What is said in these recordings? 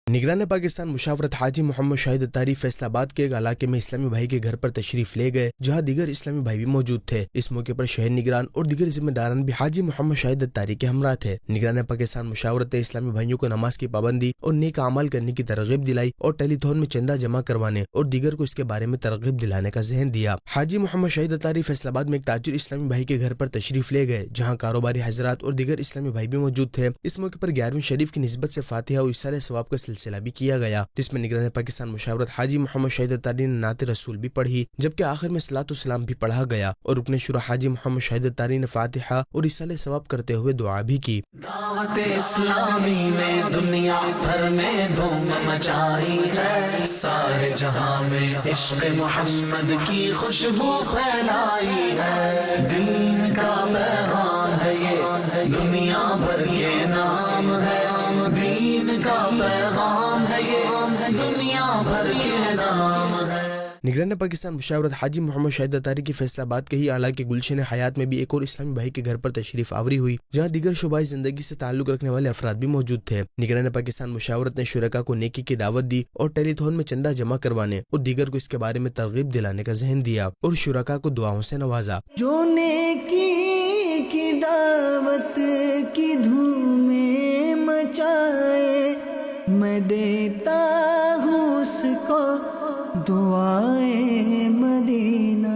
نگران پاکستان مشاورت حاجی محمد شاہد اتاری فیصل آباد کے ایک علاقے میں اسلامی بھائی کے گھر پر تشریف لے گئے، جہاں دیگر اسلامی بھائی بھی موجود تھے۔ اس موقع پر شہر نگران اور دیگر ذمہ داران بھی حاجی محمد شاہد اتاری کے ہمراہ تھے۔ نگران پاکستان مشاورت نے اسلامی بھائیوں کو نماز کی پابندی اور نیک اعمال کرنے کی ترغیب دلائی اور ٹیلی تھون میں چندہ جمع کروانے اور دیگر کو اس کے بارے میں ترغیب دلانے کا ذہن دیا۔ حاجی محمد شاہد اتاری فیصل آباد میں ایک تاجر اسلامی بھائی کے گھر پر تشریف لے گئے، جہاں کاروباری حضرات اور دیگر اسلامی بھائی بھی موجود تھے۔ اس موقع پر 11ویں شریف کی نسبت سے فاتحہ اور اصالہ ثواب کا سلسلہ بھی کیا گیا، جس میں نگران پاکستان مشاورت حاجی محمد شاہد اتاری نے نعت رسول بھی پڑھی، جبکہ آخر میں صلاۃ والسلام بھی پڑھا گیا اور رکن شورا حاجی محمد شاہد اتاری نے فاتحہ اور اصالہ ثواب کرتے ہوئے دعا بھی کی۔ دعوت اسلامی نے دنیا بھر میں دھوم مچائی ہے، سارے جہاں میں عشق محمد کی خوشبو پھیلائی ہے۔ دین کا پیغام ہے یہ، دنیا بھر کے نام ہے، دین کا پیغام ہے یہ، دنیا بھر کے نام ہے۔ نگران پاکستان مشاورت حاجی محمد شاہد اتاری کی فیصل آباد کے ہی علاقے گلشن حیات میں بھی ایک اور اسلامی بھائی کے گھر پر تشریف آوری ہوئی، جہاں دیگر شعبۂ زندگی سے تعلق رکھنے والے افراد بھی موجود تھے۔ نگران پاکستان مشاورت نے شرکاء کو نیکی کی دعوت دی اور ٹیلی تھون میں چندہ جمع کروانے اور دیگر کو اس کے بارے میں ترغیب دلانے کا ذہن دیا اور شرکاء کو دعاؤں سے نوازا۔ جو نیکی کی دعوت کی دھومیں مچائے، میں دیتا ہوں اس کو دعائے مدینہ۔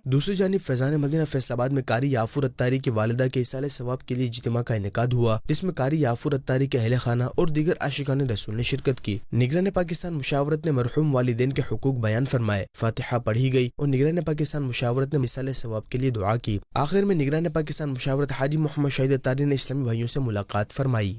دوسری جانب فیضان مدینہ فیصل آباد میں قاری یافور اتاری کی والدہ کے اصالہ ثواب کے لیے اجتماع کا انعقاد ہوا، جس میں قاری یافور اتاری کے اہل خانہ اور دیگر عاشقان رسول نے شرکت کی۔ نگران پاکستان مشاورت نے مرحوم والدین کے حقوق بیان فرمائے، فاتحہ پڑھی گئی اور نگران پاکستان مشاورت نے اصالہ ثواب کے لیے دعا کی۔ آخر میں نگران پاکستان مشاورت حاجی محمد شاہد اتاری نے اسلامی بھائیوں سے ملاقات فرمائی۔